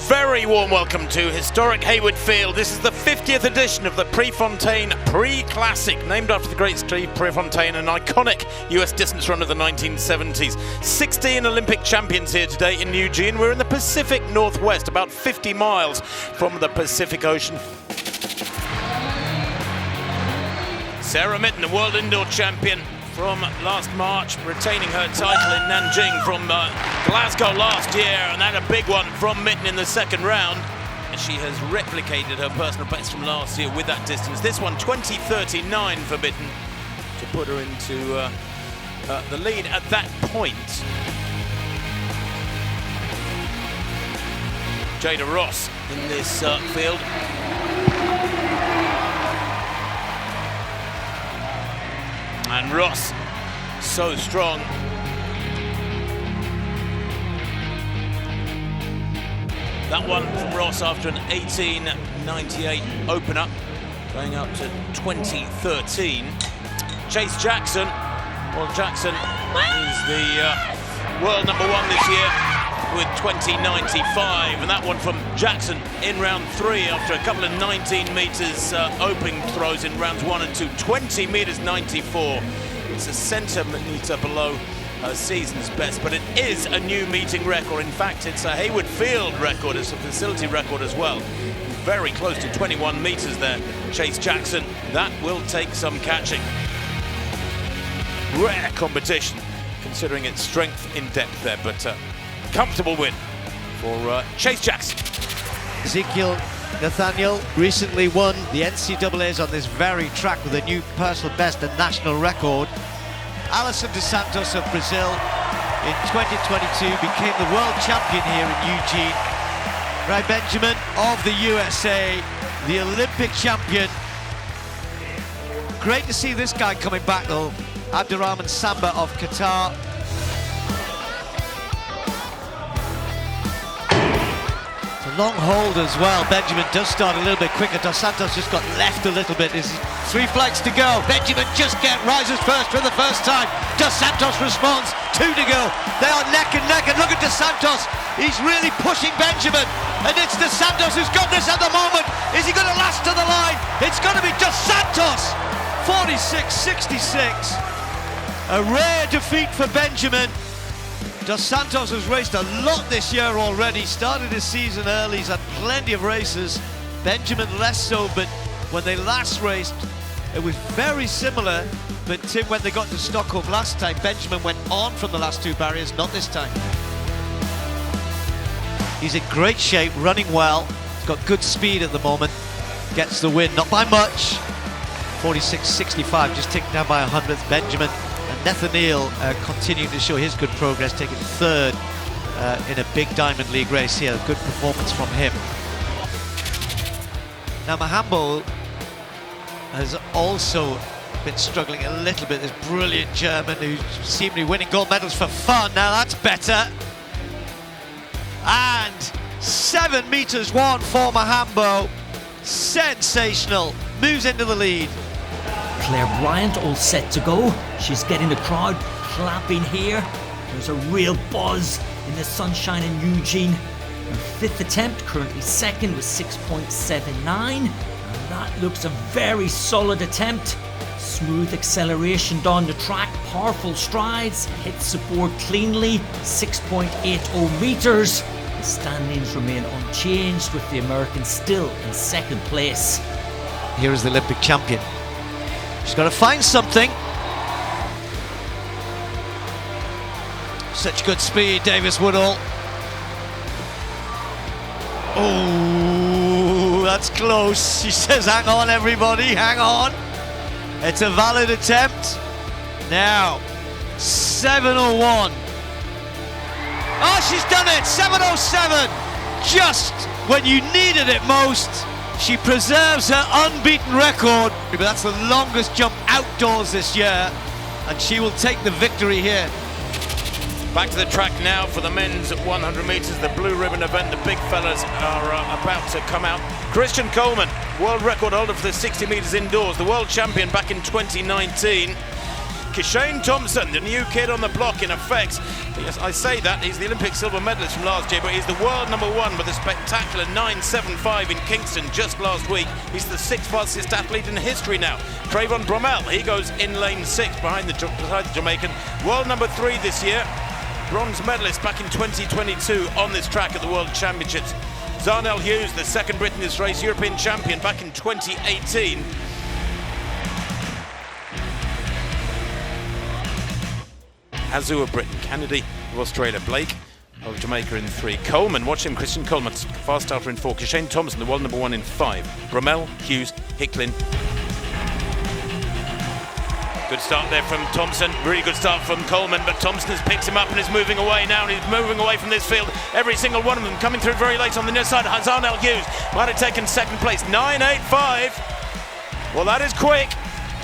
Very warm welcome to historic Hayward Field. This is the 50th edition of the Prefontaine Pre-Classic, named after the great Steve Prefontaine, an iconic US distance runner of the 1970s. 16 Olympic champions here today in Eugene. We're in the Pacific Northwest, about 50 miles from the Pacific Ocean. Sarah Mitten, the world indoor champion from last March, retaining her title in Nanjing from Glasgow last year, and had a big one from Mitten in the second round. She has replicated her personal best from last year with that distance. This one, 20:39 for Mitten, to put her into the lead at that point. Jada Ross in this field. And Ross, so strong. That one from Ross after an 18.98 opener, going up to 20:13. Chase Jackson. Well, Jackson is the world number one this year with 20.95. And that one from Jackson in round 3 after a couple of 19 meters opening throws in rounds 1 and 2. 20 meters 94. It's a centimeter below season's best, but it is a new meeting record. In fact, it's a Hayward Field record. It's a facility record as well. Very close to 21 meters there. Chase Jackson, that will take some catching. Rare competition, considering its strength in depth there, but comfortable win for Chase Jackson. Ezekiel Nathaniel recently won the NCAAs on this very track with a new personal best and national record. Alison dos Santos of Brazil in 2022 became the world champion here in Eugene. Rai Benjamin of the USA, the Olympic champion. Great to see this guy coming back though. Abdurrahman Samba of Qatar. Long hold as well. Benjamin does start a little bit quicker. Dos Santos just got left a little bit. There's 3 flights to go. Benjamin just rises first for the first time. Dos Santos responds. 2 to go. They are neck and neck, and look at Dos Santos. He's really pushing Benjamin, and it's Dos Santos who's got this at the moment. Is he going to last to the line? It's going to be Dos Santos. 46.66. A rare defeat for Benjamin. Dos Santos has raced a lot this year already, started his season early, he's had plenty of races. Benjamin less so, but when they last raced, it was very similar. But Tim, when they got to Stockholm last time, Benjamin went on from the last 2 barriers, not this time. He's in great shape, running well, he's got good speed at the moment, gets the win, not by much. 46.65, just taken down by a 100th. Benjamin and Nathaniel continuing to show his good progress, taking 3rd in a big Diamond League race here. Good performance from him. Now Mahambo has also been struggling a little bit. This brilliant German who seemed to be winning gold medals for fun. Now that's better. And 7 meters 1 for Mahambo. Sensational. Moves into the lead. Claire Bryant all set to go. She's getting the crowd clapping here. There's a real buzz in the sunshine in Eugene. Her 5th attempt, currently 2nd with 6.79. And that looks a very solid attempt. Smooth acceleration down the track, powerful strides, hits support cleanly, 6.80 meters. The standings remain unchanged with the Americans still in 2nd place. Here is the Olympic champion. She's got to find something. Such good speed, Davis Woodall. Oh, that's close. She says, hang on, everybody, hang on. It's a valid attempt. Now, 7:01. Oh, she's done it, 7:07. Just when you needed it most. She preserves her unbeaten record, but that's the longest jump outdoors this year, and she will take the victory here. Back to the track now for the men's 100 meters, the blue ribbon event. The big fellas are about to come out. Christian Coleman, world record holder for the 60 meters indoors, the world champion back in 2019. Kishane Thompson, the new kid on the block in effect. Yes, I say that, he's the Olympic silver medalist from last year, but he's the world #1 with a spectacular 9.75 in Kingston just last week. He's the 6th fastest athlete in history now. Trayvon Bromell, he goes in lane 6 beside the Jamaican. World #3 this year. Bronze medalist back in 2022 on this track at the World Championships. Zarnell Hughes, the second Brit in this race, European champion back in 2018. Azu of Britain, Kennedy of Australia, Blake of Jamaica in 3. Coleman, watch him, Christian Coleman, fast starter in 4. Kishane Thompson, the world #1 in 5. Bromell, Hughes, Hicklin. Good start there from Thompson, really good start from Coleman, but Thompson has picked him up and is moving away now, and he's moving away from this field. Every single one of them coming through very late on the near side. Zarnell Hughes might have taken second place, 9.85. Well, that is quick.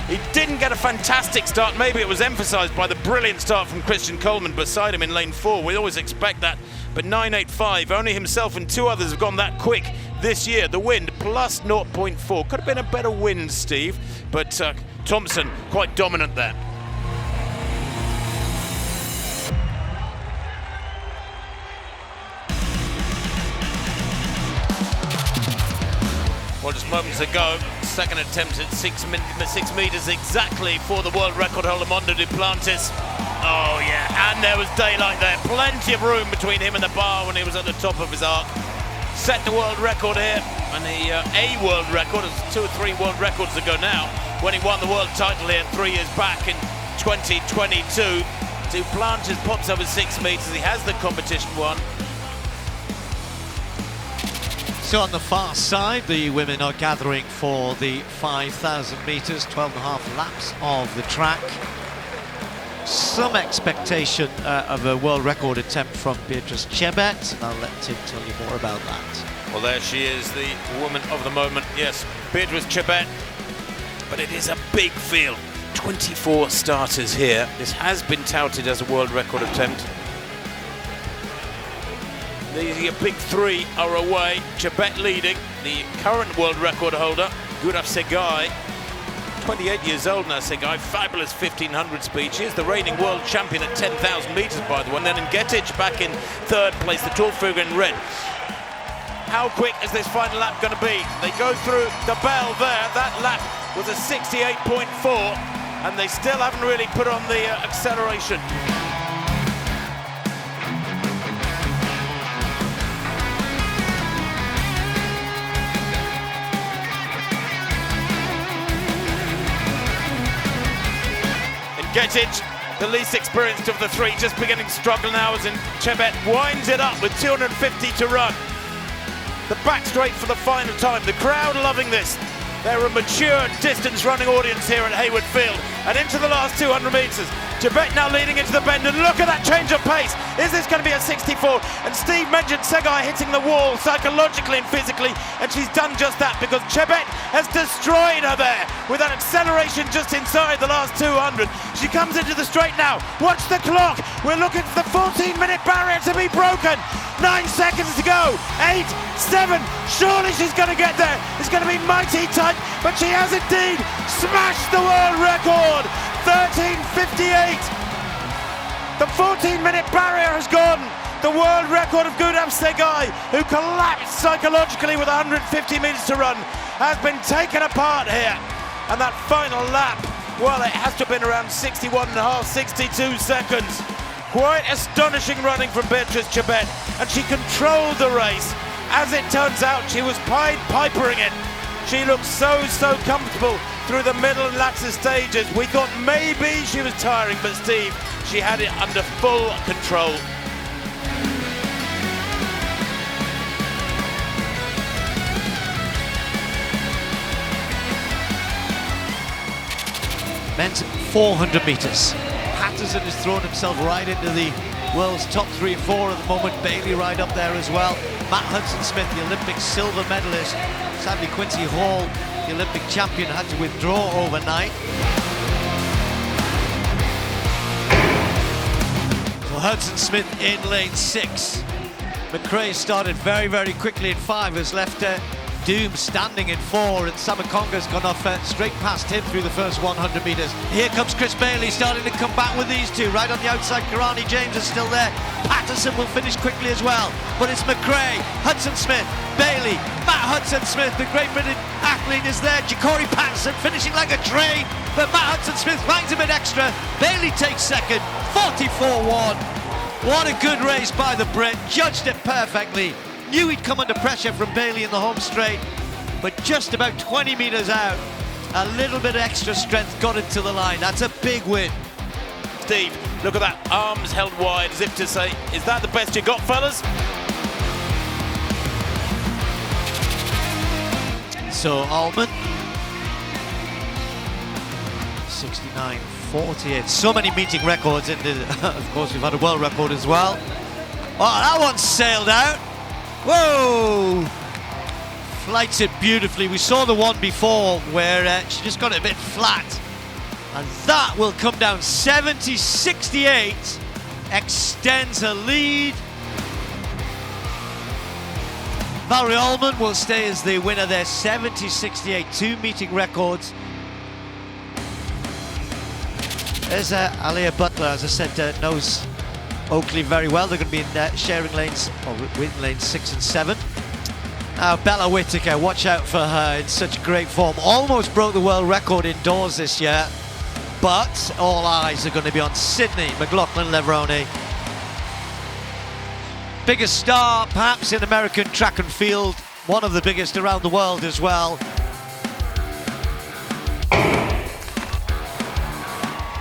He didn't get a fantastic start. Maybe it was emphasised by the brilliant start from Christian Coleman beside him in lane 4. We always expect that. But 9.85, only himself and 2 others have gone that quick this year. The wind plus 0.4. Could have been a better wind, Steve, but Thompson quite dominant there. Well, just moments ago, second attempt at 6 metres exactly for the world record holder Mondo Duplantis. Oh yeah, and there was daylight there. Plenty of room between him and the bar when he was at the top of his arc. Set the world record here, and the A world record, it was 2 or 3 world records ago now, when he won the world title here 3 years back in 2022. Duplantis pops over 6 metres, he has the competition won. So on the far side, the women are gathering for the 5,000 metres, 12.5 laps of the track. Some expectation of a world record attempt from Beatrice Chebet, and I'll let Tim tell you more about that. Well, there she is, the woman of the moment. Yes, Beatrice Chebet, but it is a big field. 24 starters here. This has been touted as a world record attempt. The big 3 are away. Chebet leading, the current world record holder, Guraf Segai. 28 years old now, Segai, fabulous 1500 speed. She is the reigning world champion at 10,000 metres, by the way. And then Ngetic back in 3rd place, the tall figure in red. How quick is this final lap going to be? They go through the bell there. That lap was a 68.4, and they still haven't really put on the acceleration. Ngetic, the least experienced of the 3, just beginning to struggle now as Chebet winds it up with 250 to run. The back straight for the final time. The crowd loving this. They're a mature distance running audience here at Hayward Field. And into the last 200 metres. Chebet now leading into the bend, and look at that change of pace. Is this going to be a 64? And Steve mentioned Segai hitting the wall psychologically and physically, and she's done just that because Chebet has destroyed her there with an acceleration just inside the last 200. She comes into the straight now. Watch the clock. We're looking for the 14-minute barrier to be broken. 9 seconds to go. 8, 7. Surely she's going to get there. It's going to be mighty tight, but she has indeed smashed the world record. 13.58. The 14-minute barrier has gone. The world record of Guraf Segai, who collapsed psychologically with 150 metres to run, has been taken apart here. And that final lap, well, it has to have been around 61.5, 62 seconds. Quite astonishing running from Beatrice Chebet, and she controlled the race. As it turns out, she was Pied Pipering it. She looked so comfortable through the middle and latter stages. We thought maybe she was tiring, but Steve, she had it under full control. Men's 400 metres. Patterson has thrown himself right into the world's top 3 or 4 at the moment. Bailey right up there as well. Matt Hudson-Smith, the Olympic silver medalist. Sadly, Quincy Hall, the Olympic champion, had to withdraw overnight. So Hudson-Smith in lane 6. McRae started very quickly in 5, has left Doom standing in 4, and Samakonga's gone off straight past him through the first 100 metres. Here comes Chris Bailey starting to come back with these two. Right on the outside, Karani James is still there. Patterson will finish quickly as well. But it's McRae, Hudson-Smith, Bailey, Matt Hudson-Smith, the Great Britain athlete is there. Jacori Patterson finishing like a train, but Matt Hudson-Smith finds a bit extra. Bailey takes second, 44-1. What a good race by the Brit, judged it perfectly. Knew he'd come under pressure from Bailey in the home straight, but just about 20 metres out, a little bit of extra strength got it to the line. That's a big win. Steve, look at that, arms held wide as if to say, is that the best you got, fellas? So Allman, 69.48. So many meeting records, and of course we've had a world record as well. Oh, that one sailed out. Whoa! Flights it beautifully. We saw the one before where she just got it a bit flat. And that will come down 70.68. Extends her lead. Valerie Allman will stay as the winner there. 70.68, 2 meeting records. There's Alia Butler, as I said, knows Oakley very well. They're going to be in sharing lanes, or win lanes 6 and 7. Now Bella Whittaker, watch out for her, in such great form. Almost broke the world record indoors this year, but all eyes are going to be on Sydney McLaughlin-Levrone. Biggest star perhaps in American track and field, one of the biggest around the world as well.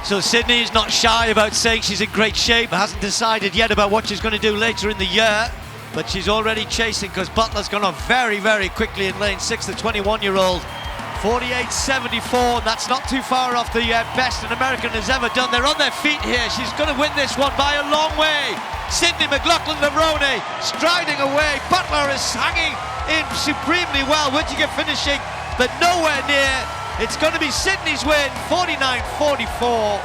So Sydney's not shy about saying she's in great shape, hasn't decided yet about what she's going to do later in the year, but she's already chasing because Butler's gone off very, very quickly in lane 6, the 21-year-old. 48.74, that's not too far off the best an American has ever done. They're on their feet here. She's going to win this one by a long way. Sydney McLaughlin-Levrone striding away. Butler is hanging in supremely well. Whittaker finishing, but nowhere near. It's going to be Sydney's win, 49.44.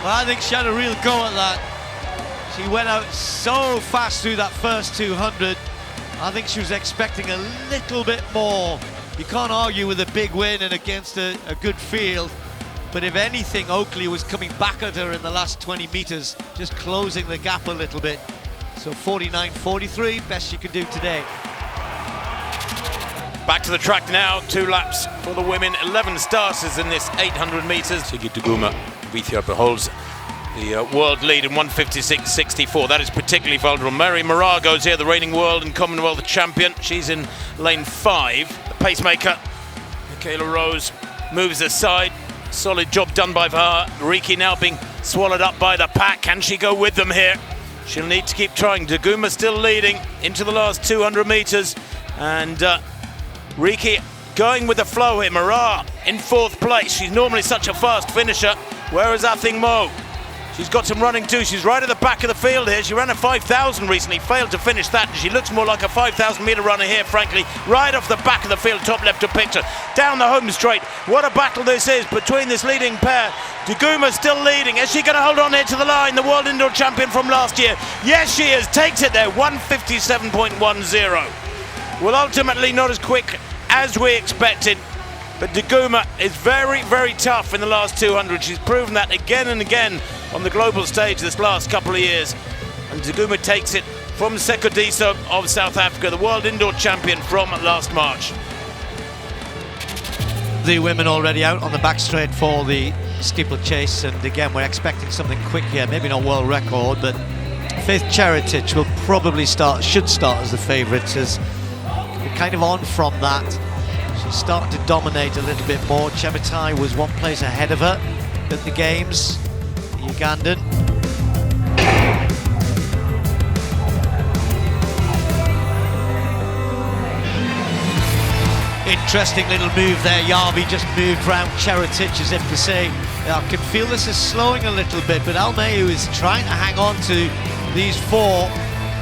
Well, I think she had a real go at that. She went out so fast through that first 200. I think she was expecting a little bit more. You can't argue with a big win and against a good field. But if anything, Oakley was coming back at her in the last 20 metres, just closing the gap a little bit. So 49.43, best she could do today. Back to the track now, 2 laps for the women, 11 starters in this 800 metres. Sigi Duguma of Ethiopia holds the world lead in 156.64. That is particularly vulnerable. Mary Moraa goes here, the reigning world and Commonwealth champion. She's in lane 5. The pacemaker, Michaela Rose, moves aside. Solid job done by her. Riki now being swallowed up by the pack. Can she go with them here? She'll need to keep trying. Duguma still leading into the last 200 metres. And Riki going with the flow here. Moraa in 4th place. She's normally such a fast finisher. Where is Athing Mo? She's got some running too. She's right at the back of the field here. She ran a 5,000 recently, failed to finish that. She looks more like a 5,000 metre runner here, frankly. Right off the back of the field, top left of picture. Down the home straight. What a battle this is between this leading pair. Duguma still leading. Is she going to hold on here to the line? The world indoor champion from last year. Yes, she is. Takes it there. 157.10. Well, ultimately not as quick as we expected. But Duguma is very, very tough in the last 200. She's proven that again and again on the global stage this last couple of years. And Duguma takes it from Sekodiso of South Africa, the world indoor champion from last March. The women already out on the back straight for the steeplechase, and again we're expecting something quick here, maybe not world record, but Faith Cheretich will probably should start as the favourite, as we're kind of on from that. She's starting to dominate a little bit more. Chemutai was 1 place ahead of her at the games, the Ugandan. Interesting little move there. Yavi just moved round Cheretich as if to say, I can feel this is slowing a little bit, but Almeyu is trying to hang on to these 4.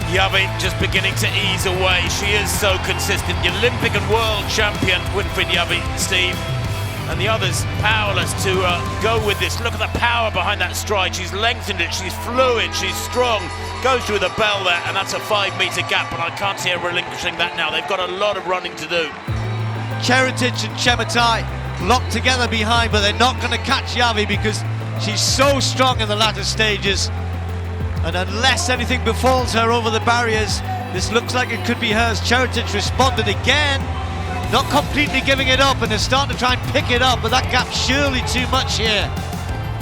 Yavi just beginning to ease away. She is so consistent. The Olympic and world champion, Winfried Yavi, Steve. And the others powerless to go with this. Look at the power behind that stride. She's lengthened it. She's fluid. She's strong. goes through the bell there, and that's a 5-metre gap, and I can't see her relinquishing that now. They've got a lot of running to do. Cheritage and Chematai locked together behind, but they're not going to catch Yavi because she's so strong in the latter stages. And unless anything befalls her over the barriers, this looks like it could be hers. Cheritage responded again, not completely giving it up, and they're starting to try and pick it up, but that gap's surely too much here.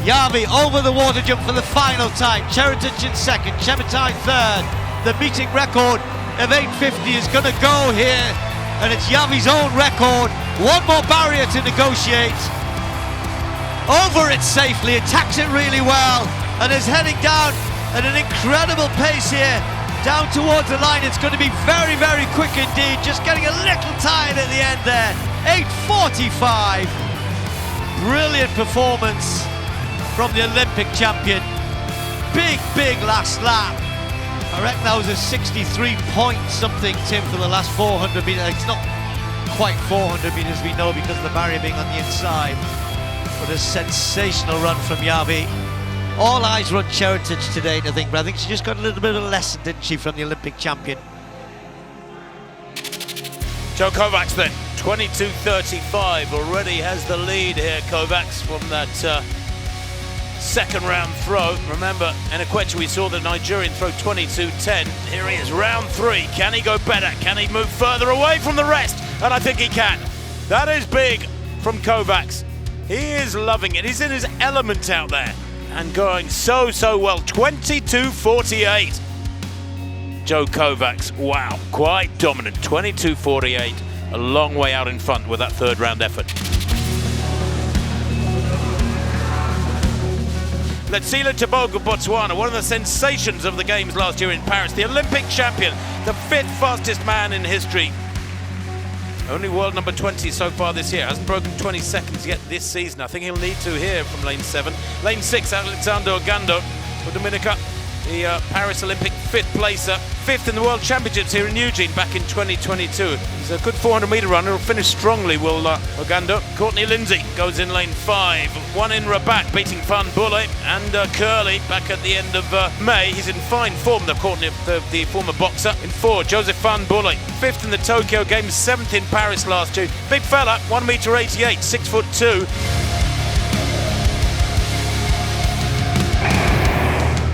Yavi over the water jump for the final time. Cheritage in second, Chematai third. The meeting record of 8:50 is going to go here, and it's Yavi's own record. One more barrier to negotiate. Over it safely, attacks it really well, and is heading down at an incredible pace here, down towards the line. It's going to be very, very quick indeed. Just getting a little tired at the end there. 8:45. Brilliant performance from the Olympic champion. Big, big last lap. I reckon that was a 63 point something, Tim, for the last 400 metres. It's not quite 400 metres, we know, because of the barrier being on the inside. But a sensational run from Yavi. All eyes were on Cheritage today, I think, but I think she just got a little bit of a lesson, didn't she, from the Olympic champion. Jo Kovacs then, 22:35, already has the lead here, Kovacs, from that second round throw. Remember, in Ekwechi we saw the Nigerian throw 22:10. Here he is, round 3. Can he go better? Can he move further away from the rest? And I think he can. That is big from Kovacs. He is loving it. He's in his element out there and going so well. 22:48. Jo Kovacs, wow, quite dominant. 22:48, a long way out in front with that third round effort. Letsila Tebogo, Botswana, one of the sensations of the games last year in Paris. The Olympic champion, the 5th fastest man in history. Only world number 20 so far this year. Hasn't broken 20 seconds yet this season. I think he'll need to here from lane 7. Lane 6, Alexander Ogando for Dominica, the Paris Olympic 5th placer. 5th in the World Championships here in Eugene back in 2022. He's a good 400-metre runner. He'll finish strongly, will Ogando. Courtney Lindsay goes in lane 5. One in Rabat, beating Van Bulle and Curley back at the end of May. He's in fine form, the Courtney, the former boxer. In 4, Joseph Van Bulle. 5th in the Tokyo Games, 7th in Paris last year. Big fella, 1m88, 6'2".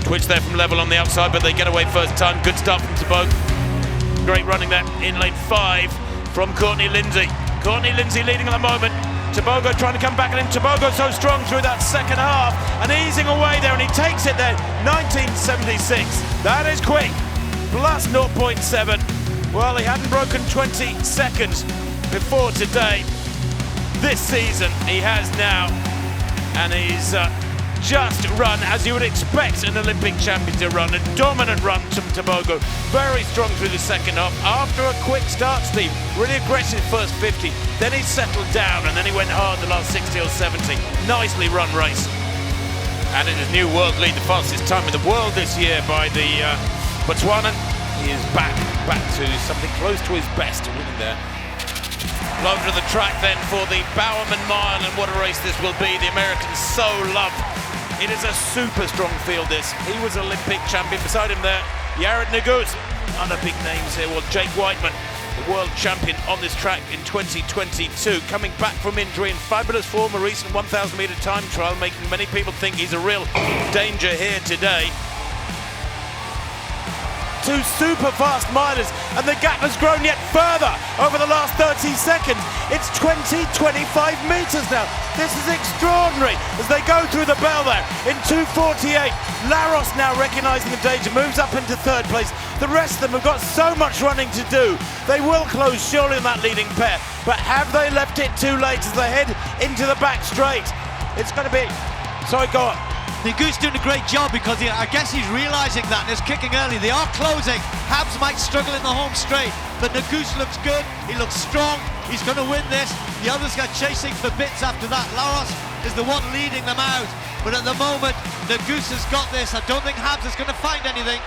Twitch there from level on the outside, but they get away first time. Good start from Tebogo. Great running there in lane 5 from Courtney Lindsay. Courtney Lindsay leading at the moment. Tebogo trying to come back, and Tebogo so strong through that second half and easing away there, and he takes it there. 1976. That is quick. Plus 0.7. Well, he hadn't broken 20 seconds before today. This season he has now, and he's just run as you would expect an Olympic champion to run. A dominant run from Tebogo, very strong through the second half. After a quick start, Steve, really aggressive first 50, then he settled down and then he went hard the last 60 or 70. Nicely run race. And in his new world lead, the fastest time in the world this year by the Botswanan. He is back to something close to his best, winning there. Over to the track then for the Bowerman Mile, and what a race this will be. The Americans so love. It is a super strong field, this. He was Olympic champion. Beside him there, Yared Nuguse. Other big names here. Well, Jake Whiteman, the world champion on this track in 2022. Coming back from injury in fabulous form, a recent 1,000 metre time trial, making many people think he's a real danger here today. 2 super fast milers, and the gap has grown yet further over the last 30 seconds. It's 25 metres now. This is extraordinary as they go through the bell there in 2:48. Laros now recognising the danger, moves up into 3rd place. The rest of them have got so much running to do. They will close surely in that leading pair, but have they left it too late as they head into the back straight? It's going to be... Sorry, go on. Nuguse doing a great job because I guess he's realising that and is kicking early. They are closing. Habs might struggle in the home straight, but Nuguse looks good. He looks strong. He's going to win this. The others are chasing for bits after that. Laros is the one leading them out, but at the moment Nuguse has got this. I don't think Habs is going to find anything.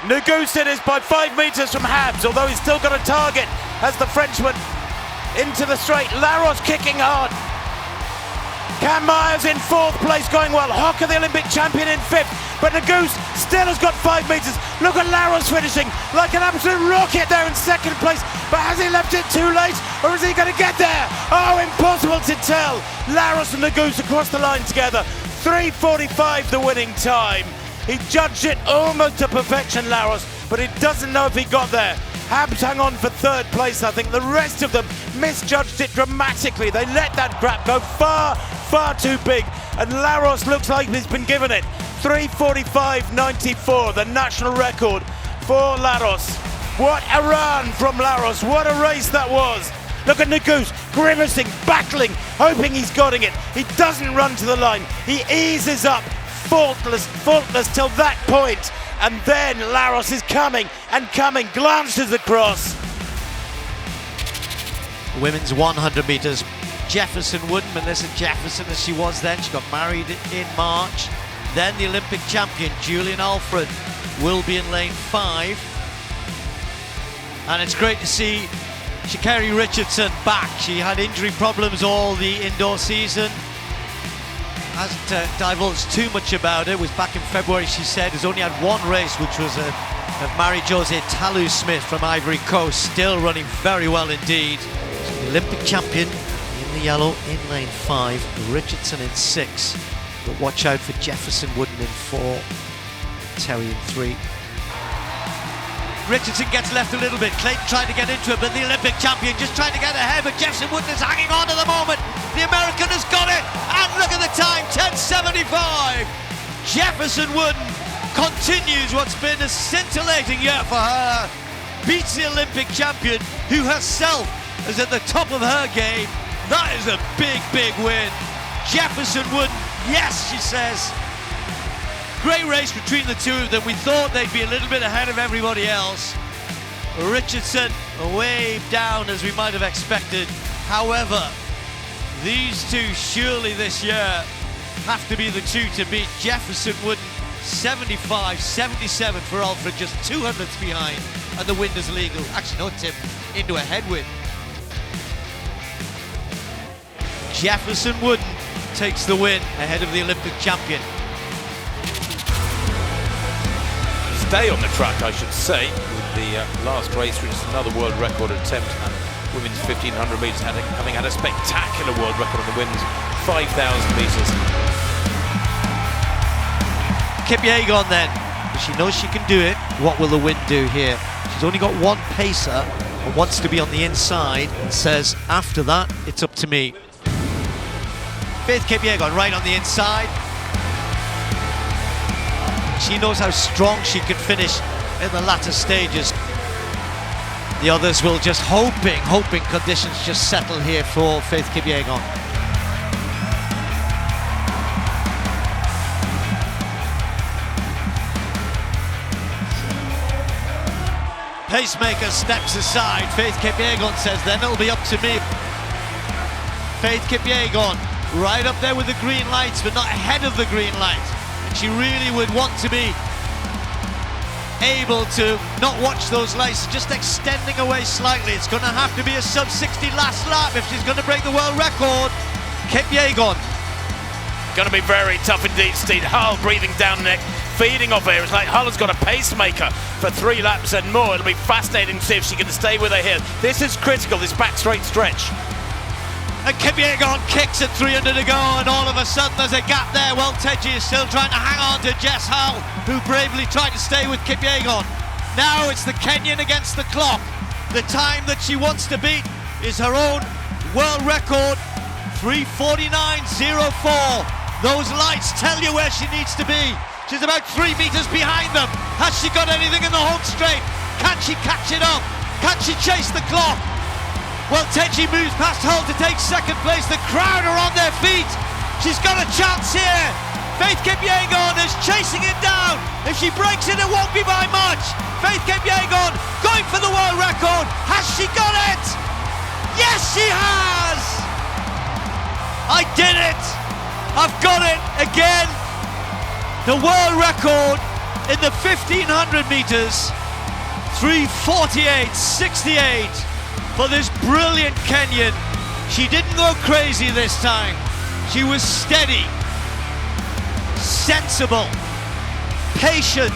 Nuguse is by 5 metres from Habs, although he's still got a target as the Frenchman into the straight. Laros kicking hard. Cam Myers in 4th place going well. Hocker, the Olympic champion, in 5th. But Nagoose still has got 5 metres. Look at Laros finishing like an absolute rocket there in 2nd place. But has he left it too late, or is he going to get there? Oh, impossible to tell. Laros and Nagoose across the line together. 3:45 the winning time. He judged it almost to perfection, Laros, but he doesn't know if he got there. Habs hang on for 3rd place, I think. The rest of them misjudged it dramatically. They let that grab go far, far too big. And Laros looks like he's been given it. 3:45.94, the national record for Laros. What a run from Laros. What a race that was. Look at Nagoose grimacing, battling, hoping he's getting it. He doesn't run to the line. He eases up, faultless till that point. And then Laros is coming and coming, glances across. Women's 100 metres. Jefferson Wooden, Melissa Jefferson as she was then. She got married in March. Then the Olympic champion, Julian Alfred, will be in lane 5. And it's great to see Sha'Carri Richardson back. She had injury problems all the indoor season. Hasn't divulged too much about it. It was back in February, she said. Has only had one race, which was of Mary-Josée Talu-Smith from Ivory Coast. Still running very well indeed. So the Olympic champion in the yellow in lane 5. Richardson in 6. But watch out for Jefferson Wooden in 4. Terry in 3. Richardson gets left a little bit. Clayton trying to get into it, but the Olympic champion just trying to get ahead. But Jefferson Wooden is hanging on at the moment. The American has got it, and look at the time, 10:75. Jefferson Wooden continues what's been a scintillating year for her. Beats the Olympic champion, who herself is at the top of her game. That is a big, big win. Jefferson Wooden, yes, she says. Great race between the two of them. We thought they'd be a little bit ahead of everybody else. Richardson way down as we might have expected. However, these two surely this year have to be the two to beat. Jefferson Wooden 75-77 for Alfred, just 200ths behind, and the win is legal. Actually, no, Tim, into a headwind. Jefferson Wooden takes the win ahead of the Olympic champion. Stay on the track, I should say, with the last race, which is another world record attempt at women's 1500 metres, having had a spectacular world record on the women's 5,000 metres. Kipyegon then, she knows she can do it. What will the wind do here? She's only got one pacer and wants to be on the inside and says, after that, it's up to me. Faith Kipyegon right on the inside. She knows how strong she can finish in the latter stages. The others will just hoping conditions just settle here for Faith Kipyegon. Pacemaker steps aside. Faith Kipyegon says, then it'll be up to me. Faith Kipyegon right up there with the green lights, but not ahead of the green light. She really would want to be able to not watch those lights, just extending away slightly. It's going to have to be a sub-60 last lap if she's going to break the world record. Kipyegon. Going to be very tough indeed, Steve. Hull breathing down the neck, feeding off here. It's like Hull has got a pacemaker for 3 laps and more. It'll be fascinating to see if she can stay with her here. This is critical, this back straight stretch. And Kipyegon kicks at 300 to go, and all of a sudden there's a gap there. Well, Teji is still trying to hang on to Jess Hull, who bravely tried to stay with Kipyegon. Now it's the Kenyan against the clock. The time that she wants to beat is her own world record, 3:49.04. Those lights tell you where she needs to be. She's about 3 meters behind them. Has she got anything in the home straight? Can she catch it up? Can she chase the clock? Well, Teji moves past Hull to take 2nd place. The crowd are on their feet. She's got a chance here. Faith Kipyegon is chasing it down. If she breaks it, it won't be by much. Faith Kipyegon going for the world record. Has she got it? Yes, she has. I did it. I've got it again. The world record in the 1500 meters. 3:48.68. For this brilliant Kenyan. She didn't go crazy this time. She was steady, sensible, patient.